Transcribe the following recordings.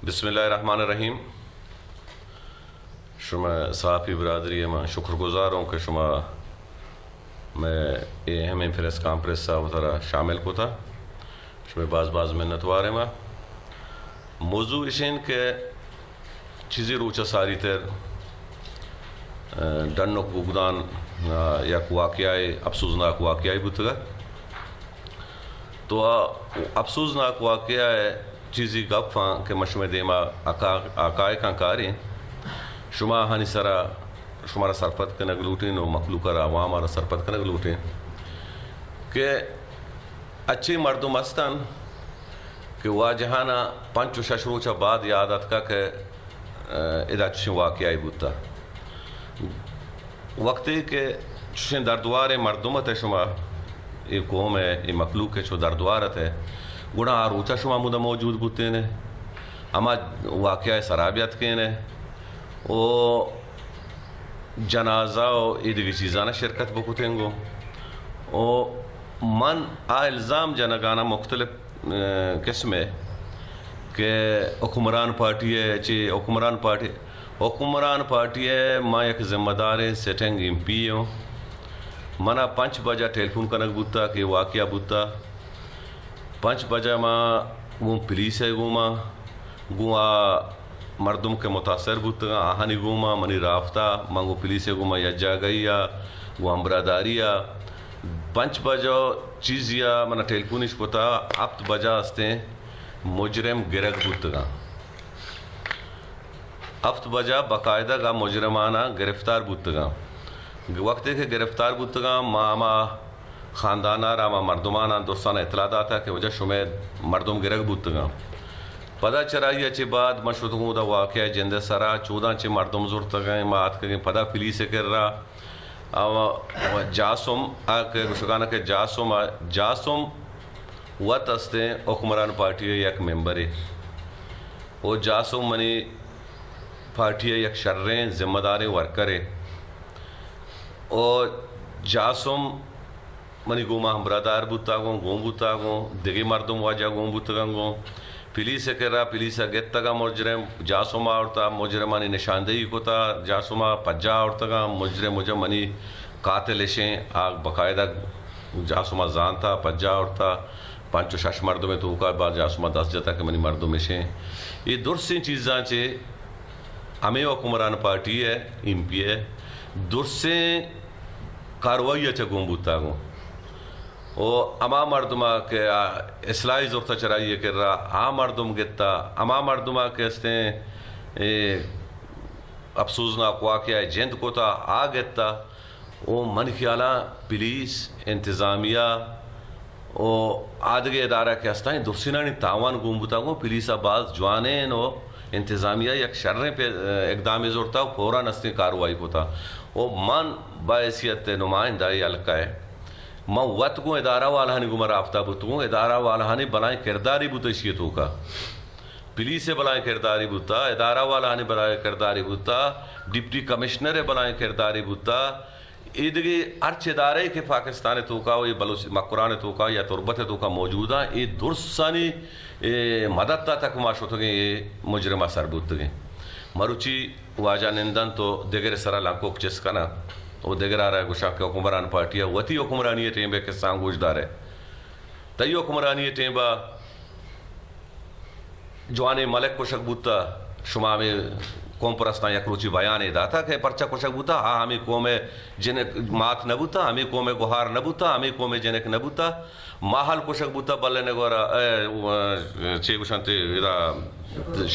بسم اللہ الرحمن الرحیم. شما صحافی برادری میں شکر گزار ہوں کہ شما میں یہ اہم پریس کانفرنس صاحب شامل کو تھا. شما باز منتوار ہیں. موضوع اشین کہ چیزی روچہ ساری تر ڈنک بگدان یک واقعی افسوسناک واقعی بودتا. تو افسوسناک واقعی چیزی گفاں کہ مشمع دیما آقائے کان کاری شما ہنی سرا شمارا سرپت کنگ لوٹیں و مخلوق را عوام را سرپت کنگ لوٹیں کہ اچھی مردم استن کہ واجہانا 5-6 روچہ بعد یادت کا کہ ادا چشن واقعی بودتا. وقتی کہ چشن دردوار مردمت ہے شما یہ قوم ہے یہ مخلوق ہے چو دردوارت ہے گناہ آروچہ شما مدہ موجود بودتے ہیں. اما واقعہ سرابیت کے ہیں او جنازہ و ایدگی چیزانہ شرکت بکتے ہیں گو او من الزام جنگانا مختلف قسم ہے کہ حکمران پارٹی ہے چی حکمران پارٹی ہے. ماں یک ذمہ دار سیٹنگ ایم پی ہوں. منا 5 بجہ ٹیلیفون کنک بودتا کہ واقعہ بودتا. 5 بجہ ماں گوں پولیس ہے گوما گوا مردم کے متاثر بودتا آہانی گوما منی رافتہ منگو پولیس ہے گوما یجا گئیا گو ہمبراداریا 5 بجہ چیزیا منا ٹیلیفونش پتا 7 بجہ ہستے مجرم گرگ بودتا. 7 بجہ باقاعدہ گا مجرمانہ گرفتار بودتا. وقتی کہ گرفتار بودتا ماما خاندانہ راما مردمانہ دوستانہ اطلاع داتا کہ وجہ شمید مردم گرگ بودتا. پدا چرائی اچھی بعد مشروط ہوں دا واقعہ جندے سرا 14 چی مردم زورتا گئے مات کر گئے پدا پولیس کر رہا جاسم آکے گشکانہ کہ جاسم وط استے حکمران پارٹی یک ممبر ہے. وہ جاسم منی پارٹی یک شرریں ذمہ داریں ورکر ہے. اور جاسم منی گوما ہم برادار بودتا گوں بودتا گوں دگی مردم واجہ گوں بودتا گوں پولیس کر رہا پولیس گیتا گا مجرم جاسوما آورتا مجرمانی نشاندہی کو تا جاسوما پجا آورتا گا مجرم منی قاتل شیں آگ باقاعدہ جاسوما زانتا پجا آورتا 5-6 مردمیں تو ہوکا بعد جاسوما 10 جتا کہ منی مردم شیں. یہ درسیں چیزاں چے ہمیں حکمران پارٹی ہے ایم پی ہے درسیں کاروائی اچھا گوں بودتا گوں او اما مردمہ کہ اصلاحی زورتا چرائیے کر رہا مردم گتا اما مردمہ کہ استے افسوسناک واقعہ جند کو تا گتا او من خیالہ پولیس انتظامیہ او آدھگے ادارہ کے ہستائیں درسینانی تاوان گومبتا گو پولیسہ بعض جوانین و انتظامیہ یک شرریں پہ اقدامی زورتا فوراً استے کاروائی کو تا. او من باعثیت نمائندائی علقہ ہے میں وقت کو ادارہ والہانی کو مرابطہ بتوں ادارہ والہانی بلائیں کرداری بوتا شیطوں کا پولیس بلائیں کرداری بوتا ادارہ والہانی بلائیں کرداری بوتا ڈپٹی کمشنر بلائیں کرداری بوتا ایدگی ارچ ادارے کے پاکستان توکا و یہ بلوچ مقران توکا یا تربت توکا موجودہ یہ درسانی مددتا تک معاشوتوں گے یہ مجرمہ سر بوتا گے. مروچی واجہ نندن تو دیگر سرا لانکوک چس کنا وہ دیگر آ رہا ہے گوشا کہ حکمران پارٹی ہے وطی حکمرانی ٹیم بے کسان گوش دار ہے تئی حکمرانی ٹیم با جوانے ملک کو شک بوتا شما میں قوم پرستان یک روچی بیان دا تھا کہ پرچہ کو شک بوتا ہمیں قوم جنک مات نبوتا ہمیں قوم گوھار نبوتا ہمیں قوم جنک نبوتا ماحل کو شک بوتا بلے نگورا چھ گوشانتے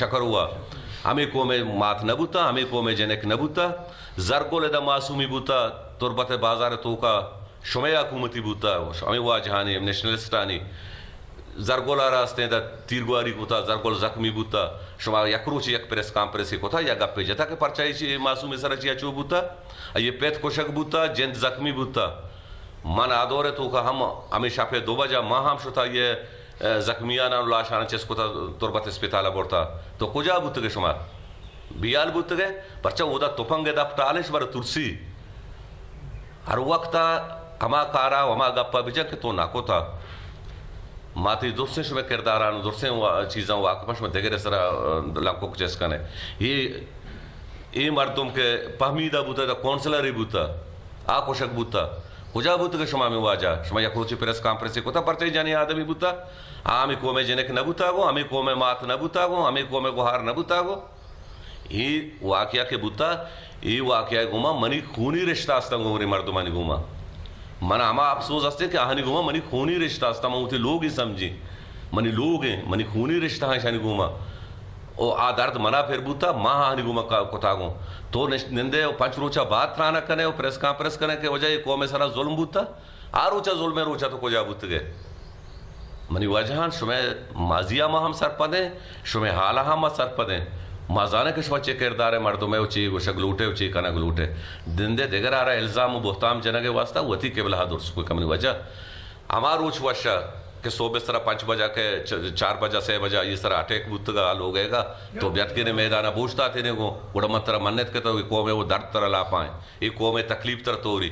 شکر ہوا ہمیں قوم مات نبوتا ہمیں قوم جنک نبوتا زرگو لیدہ معصومی بوتا تربت بازار توکا شمی حکومتی بوتا ہمیں واجہانی نیشنلسٹانی زرگول آراستے دا تیرگواری کوتا زرگول زخمی بوتا شما یک روچی یک پریس کانفرنسی کوتا یا گپے جتا کہ پرچائی چی معصومی سرچی اچو بوتا یہ پیت کوشک بوتا جند زخمی بوتا من آدور توکا ہمیشہ پہ 2 بجہ ماں ہم شتا یہ زخمیانا لاشانا چیز کوتا تربت اسپیتالا بورتا تو کجا بوتا گے شما بیال بوتا گے پرچا وہ دا توپنگ دا پتالش بر ترسی ہر وقتا ہما کارا ہما گپا بجا کہ تو ناکو تا ماتی درسیں شما کرداران درسیں چیزاں واقعہ شما دیگر سرا لنکو کچھ کنے یہ مردم کے پہمیدہ بوتا دا کونسلری بوتا آکوشک بوتا کجا بوتا کہ شما میں واجہ شما یک روچی پریس کانفرنسی کتا پرچے جانی آدمی بوتا آمی قوم جنک نبوتا گو آمی قوم مات نبوتا گو آمی قوم گوھار نبوتا گو یہ واقعہ کے بوتا یہ واقعہ گوما منی خونی رشتہ آستا گو مردمانی گوما من ہما افسوس ہستے کہ آہنی گوما منی خونی رشتہ ہستا من ہوتی لوگ ہی سمجھی منی لوگ ہیں منی خونی رشتہ ہیں شانی گوما او آ درد منا پھر بوتا ماں آہنی گوما کتا گو تو نندے پنچ روچا بات ترانا کنے او پریس کانفرنس کنے کہ وجہ یہ قوم سرا ظلم بوتا آ روچا ظلم روچا تو کجا بوت گئے منی وجہان شمیں ماضیہ ما ہم سرپدیں شمیں حالہ ہم سرپدیں مازانے کے شما چے کردار مردم ہے چے گوشا گلوٹے چے کنا گلوٹے دندے دیگر آ رہا الزام و بہتام جنگے واسطہ وطی کے بلہا درس کوئی کمنی وجہ ہما روچ وشا کہ صوبے سرا 5 بجا کے 4 بجا 6 بجا یہ سرا اٹیک بوتگا لوگ گئے گا تو بیت کے نے میدانہ بوشتا تھے نے گو گوڑا ترہ منت کے تو یہ قوم وہ درد ترہ لا پائیں یہ قوم تکلیف ترہ توری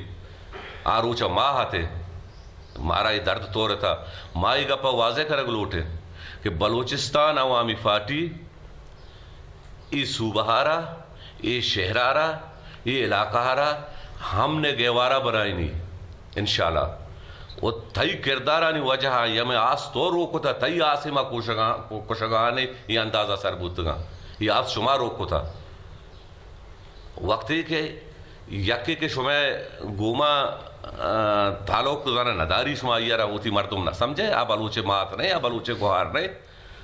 آ روچا ماں آتے مارا یہ درد تو رہتا مائی گپا واضح کر گلوٹے کہ بلوچستان عوامی پارٹی ای صوبہارا ای شہرارا ای علاقہارا ہم نے گیوارا بنائی نہیں انشاءاللہ وہ تھئی کردارانی وجہ یم آس تو روکو تھا تھئی آسیما کشگانے یہ اندازہ سربوتگاں یہ آس شما روکو تھا وقتی کہ یکی کہ شما گوما تعلق زانا نداری شما یہ رہا ہوتی مردم نہ سمجھے آ بلوچے مات نہیں آ بلوچے گوھار نہیں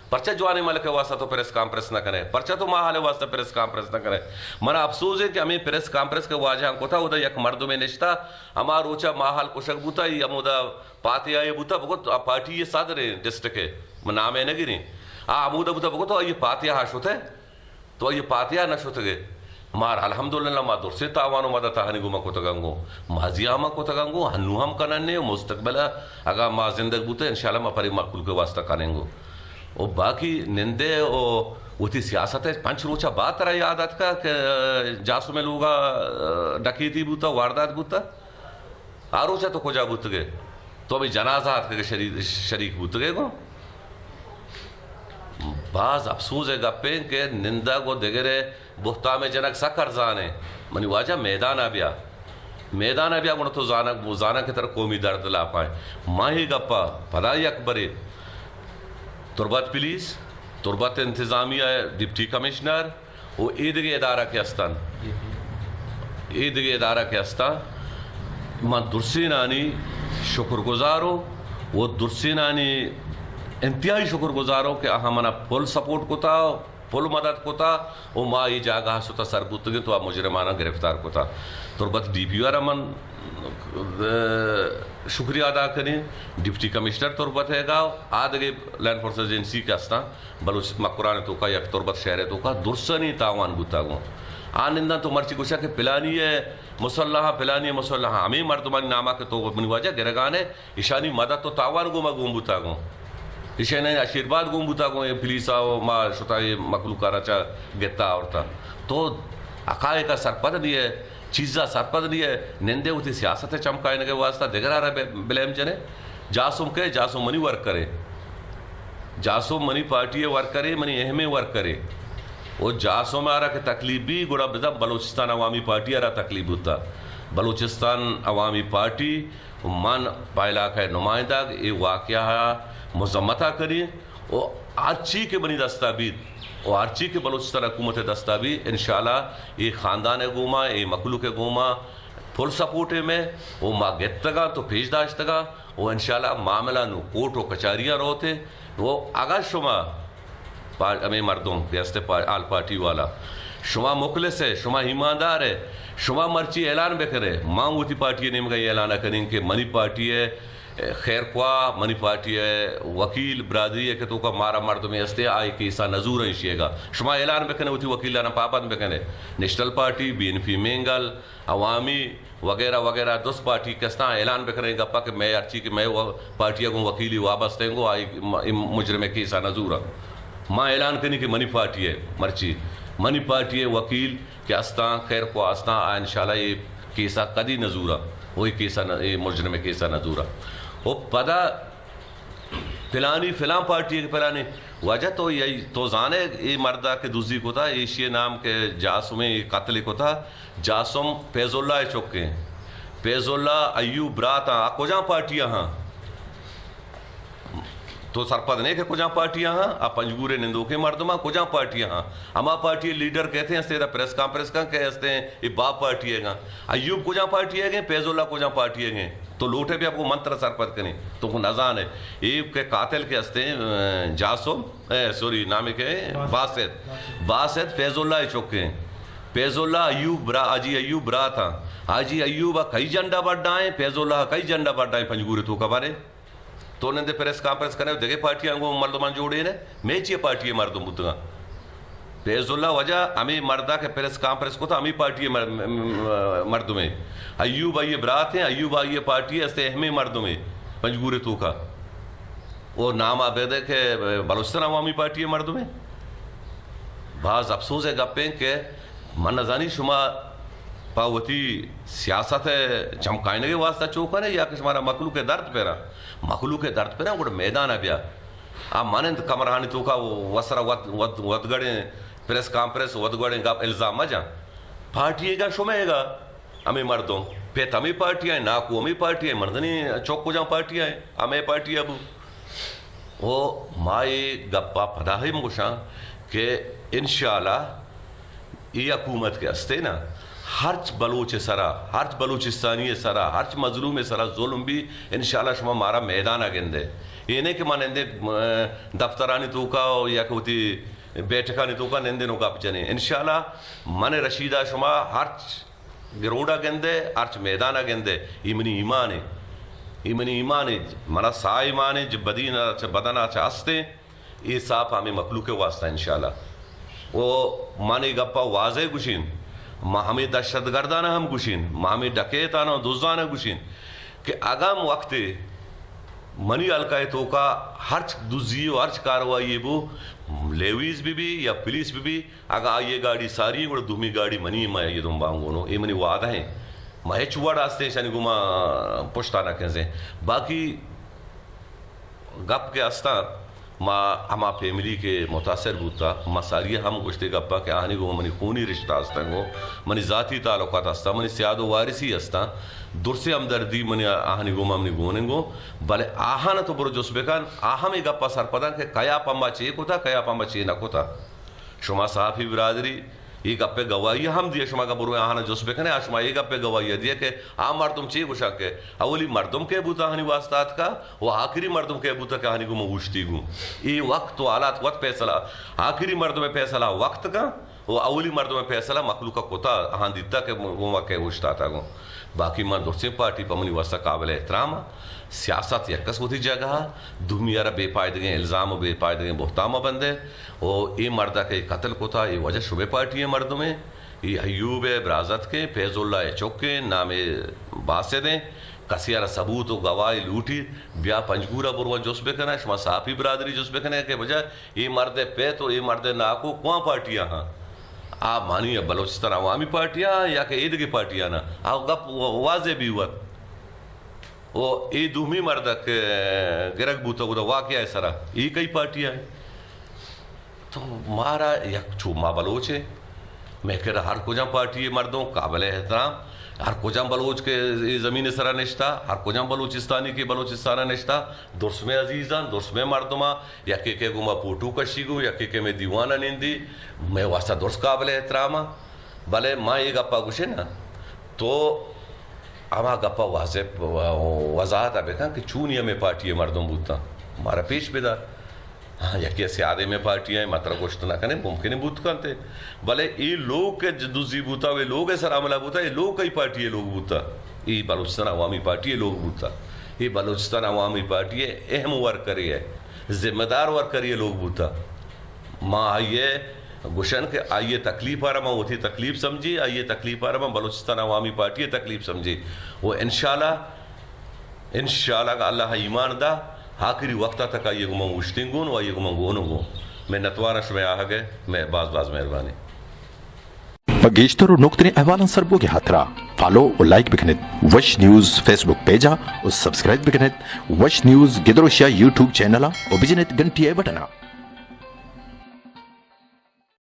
پرچہ جوانے ملک واسطہ تو پریس کانفرنس نہ کرے پرچہ تو ماحال واسطہ پریس کانفرنس نہ کرے منا افسوس ہے کہ ہمیں پریس کانفرنس کے واجہ کو تھا ادھا یک مردم نشتا ہما روچا ماحال کشک بوتا یا مدہ پاتی آئے بوتا بگت پارٹی یہ صادر ہے ڈسٹرک ہے نام ہے نگی نہیں آمودہ بوتا بگت تو یہ پاتیہ ہاش ہوتا ہے تو یہ پاتیہ نش ہوتا گئے مار الحمدللہ ما درسے تاوانو مدہ تاہنی گو ما کو تگنگو ماضی ما کو تگنگو ہنو ہم کننے مستقبلہ اگر ما زندگ بوتے انشاءاللہ ما پری مقبول کے واسطہ کننگو اور باقی نندے وہ تھی سیاست ہے 5 روچہ بات رہا یاد آت کا کہ جاسو میں لوگا ڈکیتی بوتا واردات بوتا آ روچہ تو کجا بوت گئے تو ابھی جنازہ آت کے شریک بوت گئے گو بعض افسوس ہے گپیں کہ نندہ کو دگرے بہتام جنک سکر زانے منی واجہ میدان آبیا گونا تو زانا کی طرح قومی درد لا پائیں ماہی گپا پدائی اکبری تربت پولیس تربت انتظامیہ ڈپٹی کمشنر وہ ایدگی ادارہ کے استان من درسینانی شکر گزارو وہ درسینانی انتہائی شکر گزارو کہ ہمنا پھول سپورٹ کو تھا پھول مدد کو تھا وہ ماں یہ جاگہ ستا سربوتگی تو آپ مجرمانہ گرفتار کو تھا تربت ڈی پی آر من شکریہ ادا کریں ڈپٹی کمشنر تربت ہے گا آدھگے لینڈ فورس ایجنسی کے استا بلوچ مقران تو کا یک تربت شہر ہے تو کا درسنی تاوان بوتا گو آنندہ تو مرچی کچھا کہ پلانی ہے مسلحہ ہمیں مردمانی نامہ کے تو منی واجہ گرگانے اشانی مدد تو تاوان گو ما گوم بوتا گو اشانی اشیرباد گوم بوتا گو یہ پولیسا ما شتا یہ مخلوقہ رچا گتا آورتا تو اقائے کا سرپد نہیں ہے چیزہ سرپد نہیں ہے نندے ہوتی سیاست چمکائنے کے واسطہ دیگر آ رہا ہے بلیم جنے جاسم کے جاسم منی ورک کرے جاسم منی پارٹی ورک کرے منی اہمی ورک کرے وہ جاسم آ رہا کہ تکلیف بھی گوڑا بدا بلوچستان عوامی پارٹی آ رہا تکلیف ہوتا بلوچستان عوامی پارٹی من پائلاقہ نمائندہ یہ واقعہ مذمتہ کریں وہ آرچی کے بنی دستاویز اور آرچی کے بلوچستان حکومت دستاویز انشاءاللہ یہ خاندان گوما یہ مخلوق گوما پھول سپورٹے میں وہ ماں گتگا تو پیش داشتگا وہ انشاءاللہ معاملہ نو کوٹ و کچاریاں روتے وہ اگر شما ہمیں مردوں ریاست آل پارٹی والا شما مخلص ہے شما ایماندار ہے شما مرچی اعلان بے کرے ماں ہوتی پارٹی نے مگا یہ اعلانہ کریں کہ منی پارٹی ہے خیر خواہ منی پارٹی ہے وکیل برادری ہے کہ تو کا مارا مرد میں ہستے آئی کہ ایسا نظور ہے گا شما اعلان بکنے ہوتی وکیل لانا پاپند بکنے national party B N P Mengal عوامی وغیرہ وغیرہ 10 پارٹی کستا اعلان بکنے گا پا کہ میں ارچی کہ میں پارٹی اگوں وکیلی وابستے گو آئی مجرم کی ایسا نظور ماں اعلان کرنی کہ منی پارٹی ہے مرچی منی پارٹی ہے وکیل کہ استا خیر خواہ استا انشاءاللہ یہ کیسا قدی نظورہ وہی کیسا مجرم کیسا نظورہ وہ پدا فلانی فلاں پارٹی کے فلانی وجہ تو یہی تو زانے یہ مردہ کے دوسری کو تھا ایشیا نام کے جاسم قتل کو تھا جاسم فیض اللہ چوکے فیض اللہ ایوب برات کو جہاں پارٹیاں ہاں تو سرپد نہیں کہ کجا پارٹیاں ہاں آپ پنجگورے نندو کے مردماں کجا پارٹیاں ہاں ہما پارٹی لیڈر کہتے ہیں سیدھا پریس کانفرنس کا کہتے ہیں یہ باپ پارٹی ہے گا ایوب کجا پارٹی ہے گے فیض اللہ کجا پارٹی ہے گے تو لوٹے بھی آپ کو منتر سرپد کریں تو کو نزان ہے ایوب کے قاتل کے ہستے ہیں جاسم سوری نامی کے باسط فیض اللہ چوکے فیض اللہ ایوب برا آجی ایوب برا تھا آجی ایوب کئی جنڈا بڑھا ہے فیض اللہ کئی جنڈا بڑھا ہے پنجگورے تو کبارے تو انہیں دے پریس کانفرنس کرنے دیکھے پارٹیاں کو مردمان جوڑے ہیں میں چیئے پارٹی ہے مردم بودگا فیض اللہ وجہ ہمیں مردہ کے پریس کانفرنس کو تھا ہمیں پارٹی ہے مردم ہے ایوب آئیے برات ہیں ایوب آئیے پارٹی ہے اسے اہمی مردم ہے پنجگورے تو کا وہ نام آبیدے کہ بلوچستان عوامی پارٹی ہے مردم ہے بعض افسوس ہے گپیں کہ من نظانی شما پاوتی سیاست چمکائنے کے واسطہ چوکن ہے یا کہ شمارا مخلوق درد پیرا مخلوق درد پیرا وہ میدان ہے بیا آپ مانند کمرانی تو کا وسرا ودگڑیں پریس کانفرنس ودگڑیں گا الزام مجا پارٹی گا شمے گا ہمیں مردوں پیت ہمیں پارٹی ہیں ناکو ہمیں پارٹی ہیں مردنی چوک کو جہاں پارٹی ہیں ہمیں پارٹی ابو وہ مائی گپا پداہی مگوشاں کہ انشاءاللہ یہ حکومت کے ہستے نا ہرچ بلوچ سرا ہرچ بلوچستانی سرا ہرچ مظلوم سرا ظلم بھی انشاءاللہ شما مارا میدان آگندے یہ نہیں کہ مانندے دفترانی توکا یا کہ ہوتی بیٹھکانی توکا نندے نو گپ جنے انشاءاللہ من رشیدہ شما ہرچ گروڑا گندے ہرچ میدان آگندے یہ منی ایمان ہے یہ منی ایمان ہے منا سا ایمان ہے جب بدن آچا ہستے یہ صاف ہمیں مخلوق واسطہ انشاءاللہ وہ مانی گپا واضح گشین ہمیں دہشت گردانہ ہم گشین ہمیں ڈکیتانہ دوزانہ گشین کہ اگام وقت منی علقہ تو کا ہرچ دوزی و ہرچ کاروائی بو لیویز بھی یا پولیس بھی اگا آئیے گاڑی ساری گوڑا دومی گاڑی منی میں یہ دوں بانگونو یہ منی وعدہ ہیں میں چوڑ آستے شانی گما پشتانہ کہنزیں باقی گپ کے آستا ما ہما فیملی کے متاثر بودتا ما ساریہ ہم گوشتے گپا کہ آہنی گو منی خونی رشتہ ہستا گو منی ذاتی تعلقات ہستا منی سیاد و وارثی ہستا درسے ہمدردی منی آہنی گو منی گونیں گو بلے آہانا تو برو جس بکن آہمی گپا سر پتا کہ کیا پمبا چے کو تھا کیا پمبا چے نہ کو تھا شما صحافی برادری یہ گپے گواہی ہم دیا شما کا برو آہانا جس بکنے شما یہ گپے گواہی دیا کہ مردم چی گوشا کہ اولی مردم کے بوتا ہنی واسطات کا وہ آخری مردم کے بوتا کہ ہنی گو مگوشتی گو یہ وقت و آلات وقت پیسلہ آخری مردم پیسلہ وقت کا وہ اولی مردم پیسلہ مخلوق کا کتا آہن دیتا کہ وہ وقت گوشتا تھا گو باقی من دوسری پارٹی پا منی واسطہ قابل احترام سیاست یکس ہوتی جگہ دنیا را بے پائدگیں الزام و بے پائدگیں بہتامہ بندے اور یہ مردہ کے قتل کو تھا یہ وجہ شبہ پارٹی ہے مردوں میں یہ ایوب برازت کے فیض اللہ چوکے نام باسدیں کسی را ثبوت و گواہی لوٹی بیا پنجگورہ بروان جس بے کنا شما صحافی برادری جس بے کنا کہ وجہ یہ مرد پیت و یہ مرد ناکو کون پارٹیاں ہاں آپ مانی بلوچستان عوامی پارٹیاں یا کہ عید کی پارٹیاں نا آپ گپ واضح بھی ہوا وہ ای دومی مردک گرگ بوتا گودا واقعہ ہے سرا ای کئی پارٹیاں ہیں تو مارا یک چھو ما بلوچ ہے میں کہہ رہا ہر کجاں پارٹی مردوں قابل احترام ہر کجاں بلوچ کے زمین سرا نشتا ہر کجاں بلوچستانی کے بلوچستانہ نشتا درس میں عزیزان درس میں مردمہ یکی کہ گو ما پوٹو کشی گو یکی کہ میں دیوانہ نیندی میں واسطہ درس قابل احترام بلے ماں یہ گپا گوشے نا تو اما گپا واضح وضاحت آبے کہاں کہ چونی ہمیں پارٹی مردم بودتا ہمارا پیش بیدار ہاں یکی سیادے میں پارٹیاں ہیں مطرح گوشت نہ کرنے ممکن بوت کرتے بلے یہ لوگ کے دوزی بوتا یہ لوگ سر عملہ بوتا یہ لوگ کئی پارٹی لوگ بوتا یہ بلوچستان عوامی پارٹی لوگ بوتا یہ بلوچستان عوامی پارٹی اہم ورکری ہے ذمہ دار ورکری لوگ بوتا ماں آئیے گوشن کہ آئیے تکلیف آ رہا وہ تھی تکلیف سمجھی آئیے تکلیف آ رہا بلوچستان عوامی پارٹی تکلیف سمجھی وہ انشاءاللہ کا اللہ ایمان دا آخری وقتا تک آئیے گو منگو اشتنگون و آئیے گو منگو انگو میں نتوارا شمع آہا گئے میں باز مہربانی بگیشتر و نقطن احوالان سربو کے حترہ فالو و لایک بکنید وش نیوز فیسبوک پیجا و سبسکرایب بکنید وش نیوز گدروشیا یوٹیوب چینل و بزنید گنٹیه بٹنا